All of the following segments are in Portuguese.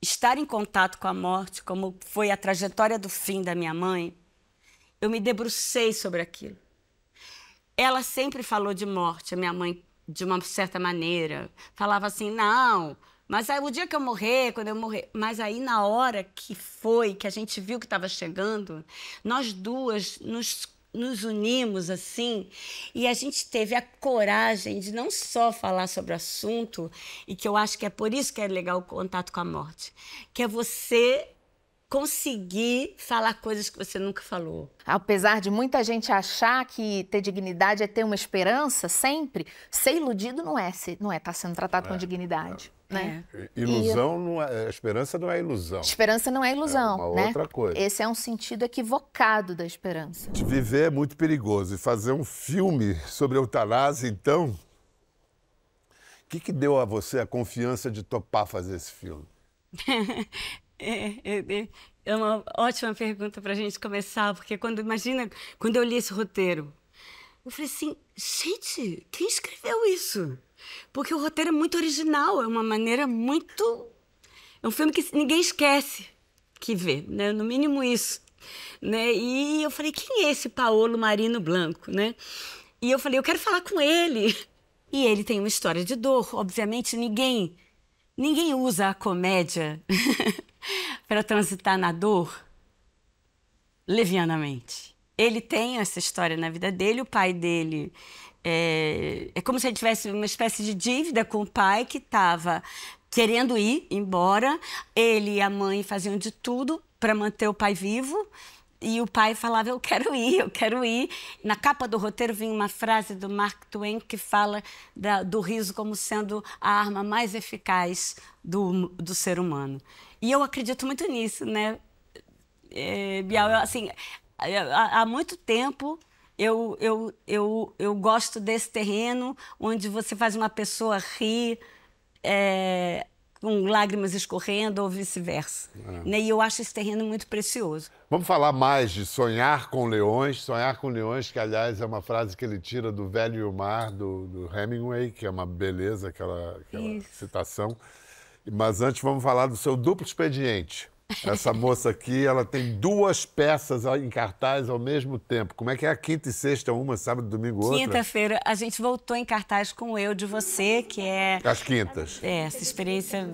estar em contato com a morte, como foi a trajetória do fim da minha mãe, eu me debrucei sobre aquilo. Ela sempre falou de morte, a minha mãe, de uma certa maneira. Falava assim, não, mas aí, o dia que eu morrer, quando eu morrer... Mas aí, na hora que foi, que a gente viu que estava chegando, nós duas nos unimos, assim, e a gente teve a coragem de não só falar sobre o assunto, e que eu acho que é por isso que é legal o contato com a morte, que é você conseguir falar coisas que você nunca falou. Apesar de muita gente achar que ter dignidade é ter uma esperança sempre, ser iludido não é estar sendo tratado com dignidade. Né? Ilusão não é, esperança não é ilusão. Esperança não é ilusão, é uma né? outra coisa. Esse é um sentido equivocado da esperança. De viver é muito perigoso. E fazer um filme sobre a eutanásia, então... O que deu a você a confiança de topar fazer esse filme? É uma ótima pergunta para a gente começar, porque imagina, quando eu li esse roteiro, eu falei assim, gente, quem escreveu isso? Porque o roteiro é muito original, é uma maneira muito... É um filme que ninguém esquece que vê, né? No mínimo isso. Né? E eu falei, quem é esse Paolo Marino Blanco? Né? E eu falei, eu quero falar com ele. E ele tem uma história de dor, obviamente ninguém usa a comédia para transitar na dor levianamente. Ele tem essa história na vida dele, o pai dele... É como se ele tivesse uma espécie de dívida com o pai que estava querendo ir embora. Ele e a mãe faziam de tudo para manter o pai vivo. E o pai falava, eu quero ir, eu quero ir. Na capa do roteiro vinha uma frase do Mark Twain que fala do riso como sendo a arma mais eficaz do ser humano. E eu acredito muito nisso, né, Bial? Assim, há muito tempo... Eu gosto desse terreno onde você faz uma pessoa rir com lágrimas escorrendo ou vice-versa. Né? E eu acho esse terreno muito precioso. Vamos falar mais de Sonhar com Leões. Sonhar com Leões, que, aliás, é uma frase que ele tira do Velho e o Mar, do Hemingway, que é uma beleza, aquela citação. Mas antes vamos falar do seu duplo expediente. Essa moça aqui, ela tem 2 peças em cartaz ao mesmo tempo. Como é que é a quinta e sexta, uma, sábado, domingo, outra? Quinta-feira, a gente voltou em cartaz com Eu de Você, que é... As quintas. Essa experiência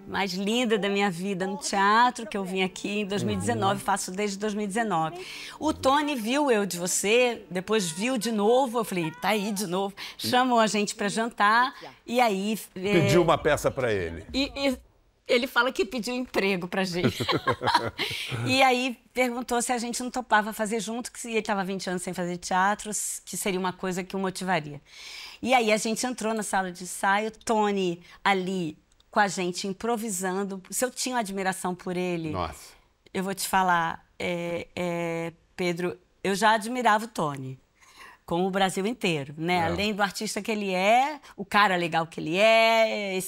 mais linda da minha vida no teatro, que eu vim aqui em 2019, faço desde 2019. O Tony viu Eu de Você, depois viu de novo, eu falei, tá aí de novo. Chamou a gente para jantar, e aí... Pediu uma peça para ele. Ele fala que pediu emprego pra gente. E aí perguntou se a gente não topava fazer junto, que ele estava 20 anos sem fazer teatro, que seria uma coisa que o motivaria. E aí a gente entrou na sala de ensaio, Tony ali com a gente improvisando. Se eu tinha uma admiração por ele, nossa, eu vou te falar, Pedro, eu já admirava o Tony. Com o Brasil inteiro, né? Além do artista que ele é, o cara legal que ele é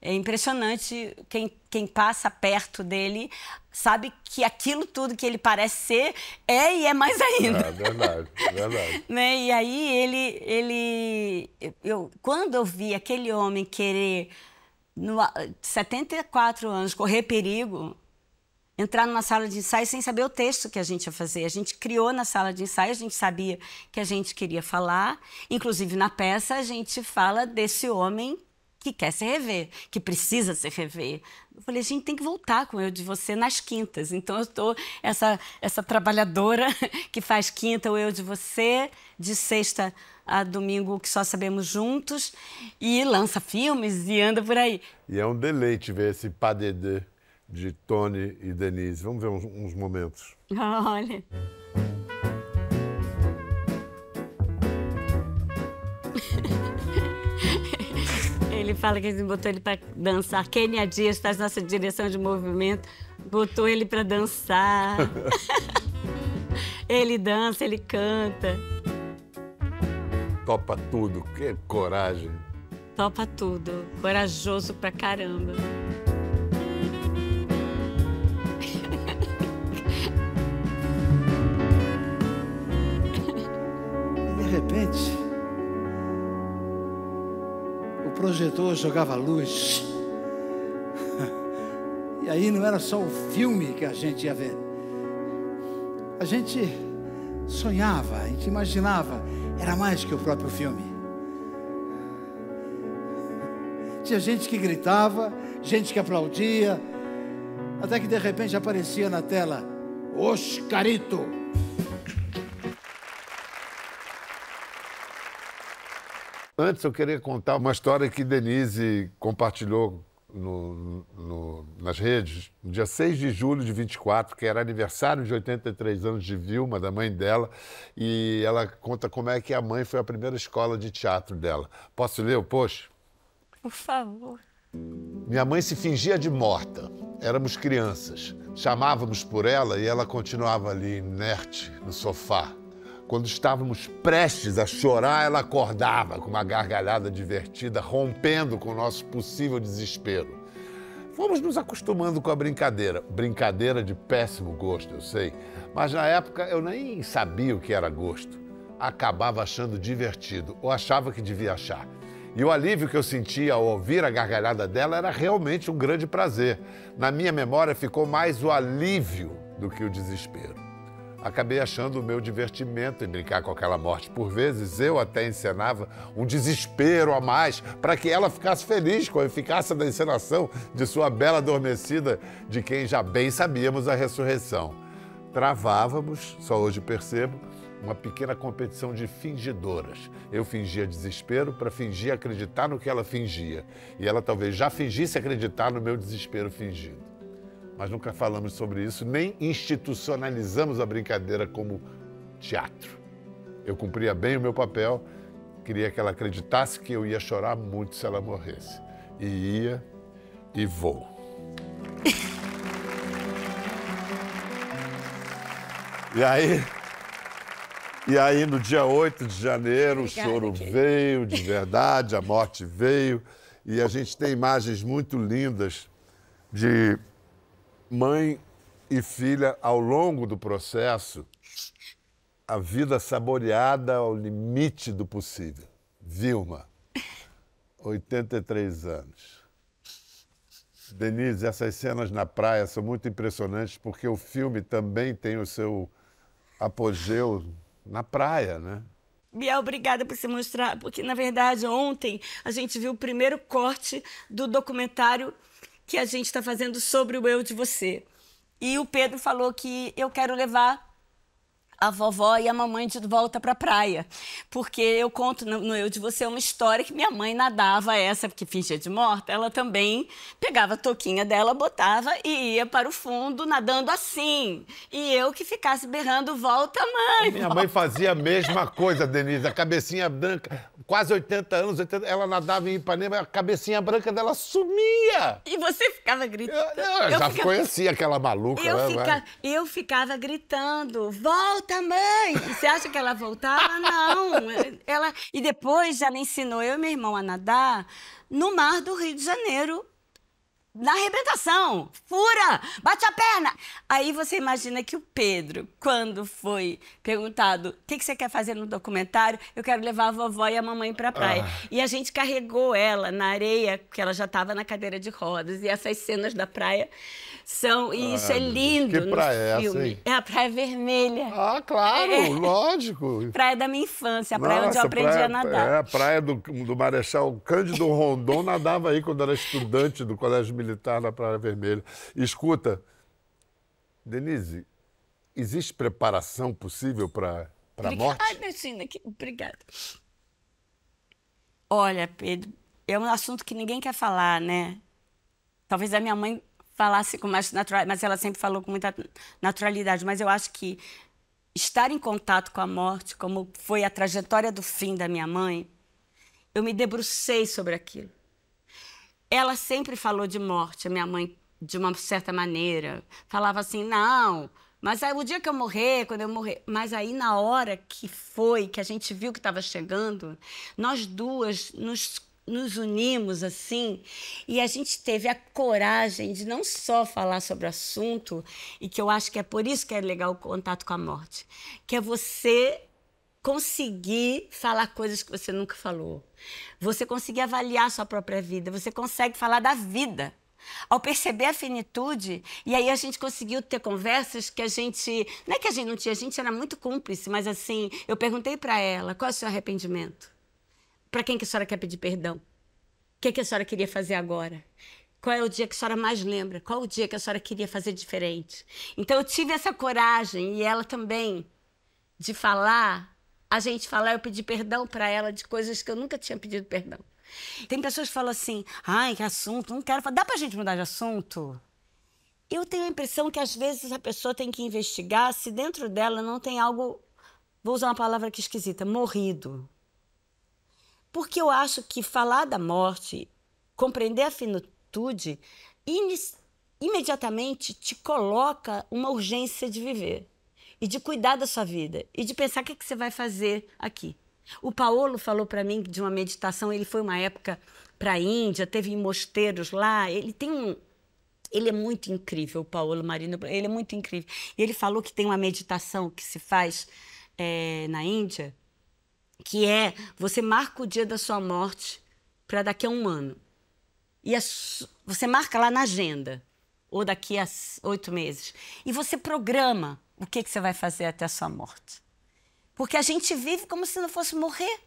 impressionante. Quem passa perto dele sabe que aquilo tudo que ele parece ser e é mais ainda. É verdade, é verdade. Né? E aí quando eu vi aquele homem querer, 74 anos, correr perigo, entrar numa sala de ensaio sem saber o texto que a gente ia fazer. A gente criou na sala de ensaio, a gente sabia que a gente queria falar. Inclusive, na peça, a gente fala desse homem que quer se rever, que precisa se rever. Eu falei, a gente tem que voltar com Eu de Você nas quintas. Então, eu estou essa trabalhadora que faz quinta o Eu de Você, de sexta a domingo, que só sabemos juntos, e lança filmes e anda por aí. E é um deleite ver esse pas de deux de Tony e Denise. Vamos ver uns momentos. Olha. Ele fala que a gente botou ele para dançar. Kenia Dias faz nossa direção de movimento, botou ele para dançar. Ele dança, ele canta. Topa tudo, que coragem. Topa tudo, corajoso pra caramba. De repente, o projetor jogava luz E aí não era só o filme que a gente ia ver. A gente sonhava, a gente imaginava. Era mais que o próprio filme. Tinha gente que gritava, gente que aplaudia, até que de repente aparecia na tela Oscarito. Antes eu queria contar uma história que Denise compartilhou nas redes, no dia 6 de julho de 24, que era aniversário de 83 anos de Vilma, da mãe dela, e ela conta como é que a mãe foi a primeira escola de teatro dela. Posso ler o post? Por favor. Minha mãe se fingia de morta. Éramos crianças. Chamávamos por ela e ela continuava ali, inerte, no sofá. Quando estávamos prestes a chorar, ela acordava com uma gargalhada divertida, rompendo com o nosso possível desespero. Fomos nos acostumando com a brincadeira. Brincadeira de péssimo gosto, eu sei. Mas na época eu nem sabia o que era gosto. Acabava achando divertido, ou achava que devia achar. E o alívio que eu sentia ao ouvir a gargalhada dela era realmente um grande prazer. Na minha memória ficou mais o alívio do que o desespero. Acabei achando o meu divertimento em brincar com aquela morte. Por vezes eu até encenava um desespero a mais para que ela ficasse feliz com a eficácia da encenação de sua bela adormecida, de quem já bem sabíamos a ressurreição. Travávamos, só hoje percebo, uma pequena competição de fingidoras. Eu fingia desespero para fingir acreditar no que ela fingia. E ela talvez já fingisse acreditar no meu desespero fingido. Mas nunca falamos sobre isso, nem institucionalizamos a brincadeira como teatro. Eu cumpria bem o meu papel, queria que ela acreditasse que eu ia chorar muito se ela morresse. E ia, e vou. E aí, no dia 8 de janeiro, o choro veio de verdade, a morte veio. E a gente tem imagens muito lindas de mãe e filha ao longo do processo, a vida saboreada ao limite do possível. Vilma, 83 anos. Denise, essas cenas na praia são muito impressionantes porque o filme também tem o seu apogeu na praia, né? Biel, obrigada por se mostrar, porque, na verdade, ontem a gente viu o primeiro corte do documentário que a gente está fazendo sobre o Eu de Você. E o Pedro falou que eu quero levar a vovó e a mamãe de volta para a praia, porque eu conto no Eu de Você uma história que minha mãe nadava essa, porque fingia de morta, ela também pegava a touquinha dela, botava e ia para o fundo nadando assim. E eu que ficasse berrando, volta mãe! Minha mãe fazia a mesma coisa, Denise, a cabecinha branca, quase 80 anos, ela nadava em Ipanema, a cabecinha branca dela sumia! E você ficava gritando. Eu já conhecia aquela maluca. Eu ficava gritando, volta mãe! E você acha que ela voltava? Não. E depois já me ensinou eu e meu irmão a nadar no mar do Rio de Janeiro, na arrebentação. Fura! Bate a perna! Aí você imagina que o Pedro, quando foi perguntado o que você quer fazer no documentário, eu quero levar a vovó e a mamãe pra praia. E a gente carregou ela na areia, porque ela já estava na cadeira de rodas. E essas cenas da praia são... E isso é lindo no filme. É a Praia Vermelha. Ah, claro, lógico. Praia da minha infância, a praia onde eu aprendi a nadar. A praia do Marechal Cândido Rondon, nadava aí quando era estudante do Colégio Militar na Praia Vermelha. Escuta, Denise, existe preparação possível para a morte? Ai, Betina, obrigada. Olha, Pedro, é um assunto que ninguém quer falar, né? Talvez a minha mãe falasse com mais naturalidade, mas ela sempre falou com muita naturalidade. Mas eu acho que estar em contato com a morte, como foi a trajetória do fim da minha mãe, eu me debrucei sobre aquilo. Ela sempre falou de morte, a minha mãe, de uma certa maneira. Falava assim, não, mas aí o dia que eu morrer, quando eu morrer... Mas aí, na hora que a gente viu que estava chegando, nós duas nos unimos, assim, e a gente teve a coragem de não só falar sobre o assunto, e que eu acho que é por isso que é legal o contato com a morte, que é você conseguir falar coisas que você nunca falou. Você conseguir avaliar a sua própria vida. Você consegue falar da vida. Ao perceber a finitude, e aí a gente conseguiu ter conversas que a gente... Não é que a gente não tinha, a gente era muito cúmplice, mas assim, eu perguntei para ela, qual é o seu arrependimento? Para quem que a senhora quer pedir perdão? O que a senhora queria fazer agora? Qual é o dia que a senhora mais lembra? Qual o dia que a senhora queria fazer diferente? Então eu tive essa coragem, e ela também, de falar, a gente falar, eu pedi perdão para ela de coisas que eu nunca tinha pedido perdão. Tem pessoas que falam assim, ai, que assunto, não quero falar. Dá pra gente mudar de assunto? Eu tenho a impressão que às vezes a pessoa tem que investigar se dentro dela não tem algo, vou usar uma palavra aqui esquisita, morrido. Porque eu acho que falar da morte, compreender a finitude, imediatamente te coloca uma urgência de viver e de cuidar da sua vida e de pensar o que você vai fazer aqui. O Paulo falou para mim de uma meditação, ele foi uma época para a Índia, teve em mosteiros lá, ele é muito incrível, o Paulo Marino, ele é muito incrível. E ele falou que tem uma meditação que se faz na Índia, que é, você marca o dia da sua morte para daqui a 1 ano. E você marca lá na agenda, ou daqui a 8 meses. E você programa o que você vai fazer até a sua morte. Porque a gente vive como se não fosse morrer.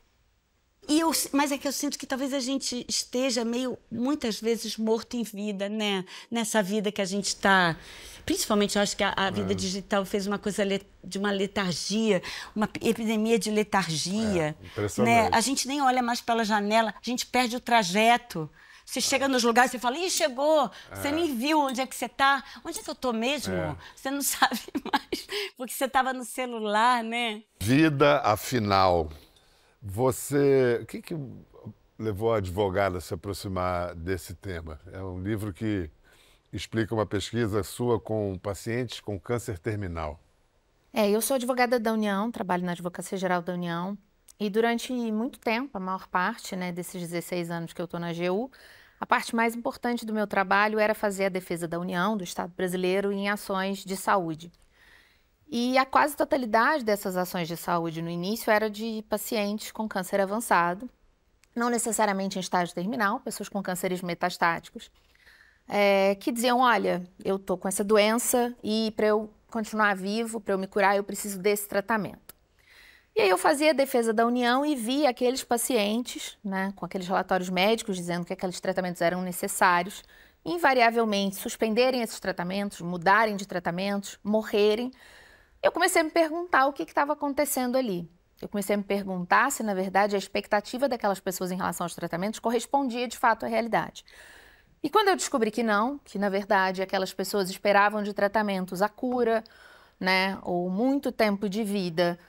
Mas é que eu sinto que talvez a gente esteja muitas vezes morto em vida, né? Nessa vida que a gente está... Principalmente, eu acho que a vida digital fez uma coisa de uma letargia, uma epidemia de letargia. Né? A gente nem olha mais pela janela, a gente perde o trajeto. Você chega nos lugares e fala, ih, chegou, você nem viu onde é que você está. Onde é que eu estou mesmo? Você não sabe mais, porque você estava no celular, né? Vida, afinal. O que levou a advogada a se aproximar desse tema? É um livro que explica uma pesquisa sua com pacientes com câncer terminal. Eu sou advogada da União, trabalho na Advocacia Geral da União. E durante muito tempo, a maior parte, né, desses 16 anos que eu estou na AGU, a parte mais importante do meu trabalho era fazer a defesa da União, do Estado brasileiro, em ações de saúde. E a quase totalidade dessas ações de saúde no início era de pacientes com câncer avançado, não necessariamente em estágio terminal, pessoas com cânceres metastáticos, que diziam, olha, eu estou com essa doença e para eu continuar vivo, para eu me curar, eu preciso desse tratamento. E aí eu fazia a defesa da União e via aqueles pacientes, né, com aqueles relatórios médicos dizendo que aqueles tratamentos eram necessários, invariavelmente suspenderem esses tratamentos, mudarem de tratamentos, morrerem. Eu comecei a me perguntar o que estava acontecendo ali. Eu comecei a me perguntar se, na verdade, a expectativa daquelas pessoas em relação aos tratamentos correspondia de fato à realidade. E quando eu descobri que não, que na verdade aquelas pessoas esperavam de tratamentos a cura, né, ou muito tempo de vida,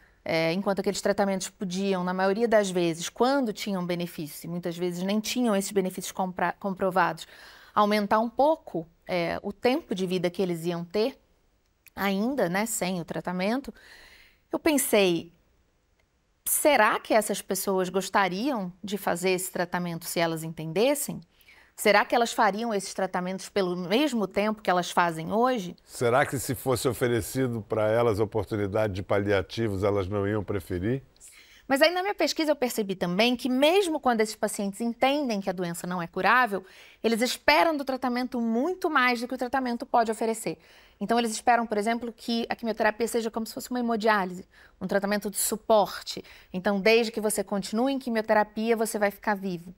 enquanto aqueles tratamentos podiam, na maioria das vezes, quando tinham benefícios, e muitas vezes nem tinham esses benefícios comprovados, aumentar um pouco o tempo de vida que eles iam ter, ainda, né, sem o tratamento, eu pensei, será que essas pessoas gostariam de fazer esse tratamento se elas entendessem? Será que elas fariam esses tratamentos pelo mesmo tempo que elas fazem hoje? Será que se fosse oferecido para elas a oportunidade de paliativos, elas não iam preferir? Mas aí na minha pesquisa eu percebi também que mesmo quando esses pacientes entendem que a doença não é curável, eles esperam do tratamento muito mais do que o tratamento pode oferecer. Então eles esperam, por exemplo, que a quimioterapia seja como se fosse uma hemodiálise, um tratamento de suporte. Então desde que você continue em quimioterapia, você vai ficar vivo.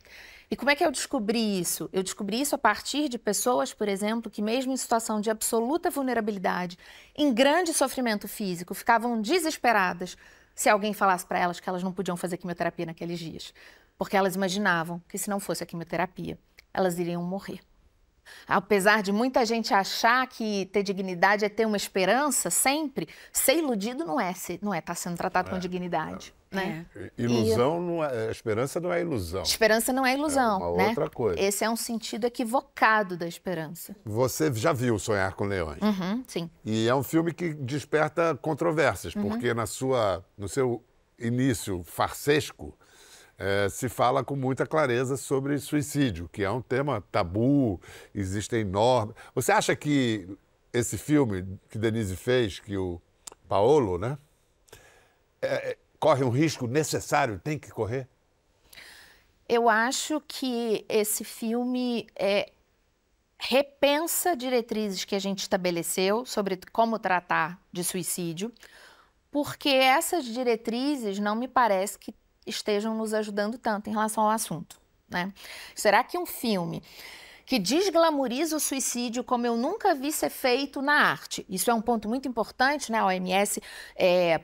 E como é que eu descobri isso? Eu descobri isso a partir de pessoas, por exemplo, que mesmo em situação de absoluta vulnerabilidade, em grande sofrimento físico, ficavam desesperadas se alguém falasse para elas que elas não podiam fazer quimioterapia naqueles dias. Porque elas imaginavam que se não fosse a quimioterapia, elas iriam morrer. Apesar de muita gente achar que ter dignidade é ter uma esperança sempre, ser iludido não é estar sendo tratado com dignidade. Né? Ilusão não é, esperança não é ilusão. Esperança não é ilusão, uma outra coisa. Esse é um sentido equivocado da esperança. Você já viu Sonhar com Leões? Sim. E é um filme que desperta controvérsias, porque no seu início farsesco, se fala com muita clareza sobre suicídio, que é um tema tabu, existem normas. Você acha que esse filme que Denise fez, que o Paolo, né, corre um risco necessário, tem que correr? Eu acho que esse filme repensa diretrizes que a gente estabeleceu sobre como tratar de suicídio, porque essas diretrizes não me parece que estejam nos ajudando tanto em relação ao assunto, né? Será que um filme que desglamoriza o suicídio como eu nunca vi ser feito na arte? Isso é um ponto muito importante, né? A OMS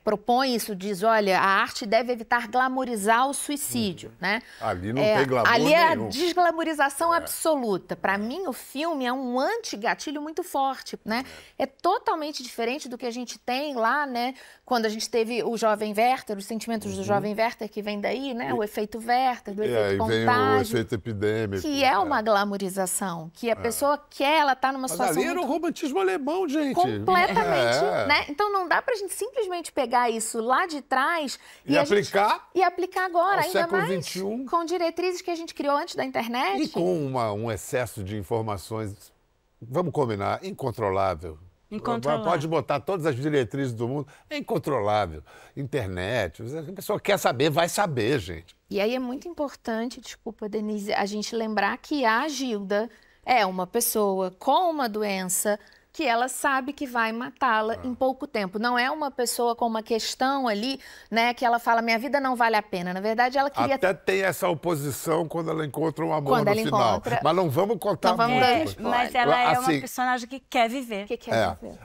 propõe isso, diz, olha, a arte deve evitar glamorizar o suicídio, né? Ali não tem glamour ali nenhum. é a desglamorização absoluta. Para mim, o filme é um anti-gatilho muito forte, né? É totalmente diferente do que a gente tem lá, né? Quando a gente teve o Jovem Werther, os sentimentos do Jovem Werther, que vem daí, né? O efeito Werther, do efeito contágio. Vem o efeito epidêmico. Que é uma glamorização. Que a pessoa quer, ela tá numa situação. Mas ali era o romantismo alemão, gente. Completamente, né? Então não dá pra gente simplesmente pegar isso lá de trás e aplicar. E aplicar agora, ao ainda século mais XXI. com diretrizes que a gente criou antes da internet. E com um excesso de informações, vamos combinar, incontrolável. Incontrolável. Pode botar todas as diretrizes do mundo, é incontrolável. Internet, a pessoa quer saber, vai saber, gente. E aí é muito importante, desculpa, Denise, a gente lembrar que a Gilda é uma pessoa com uma doença que ela sabe que vai matá-la em pouco tempo. Não é uma pessoa com uma questão ali, né, que ela fala, minha vida não vale a pena. Na verdade, ela queria... Até tem essa oposição quando ela encontra um amor quando no ela final. Encontra... Mas não vamos contar não vamos muito. dar Mas ela é uma assim, personagem que quer viver. Que quer viver.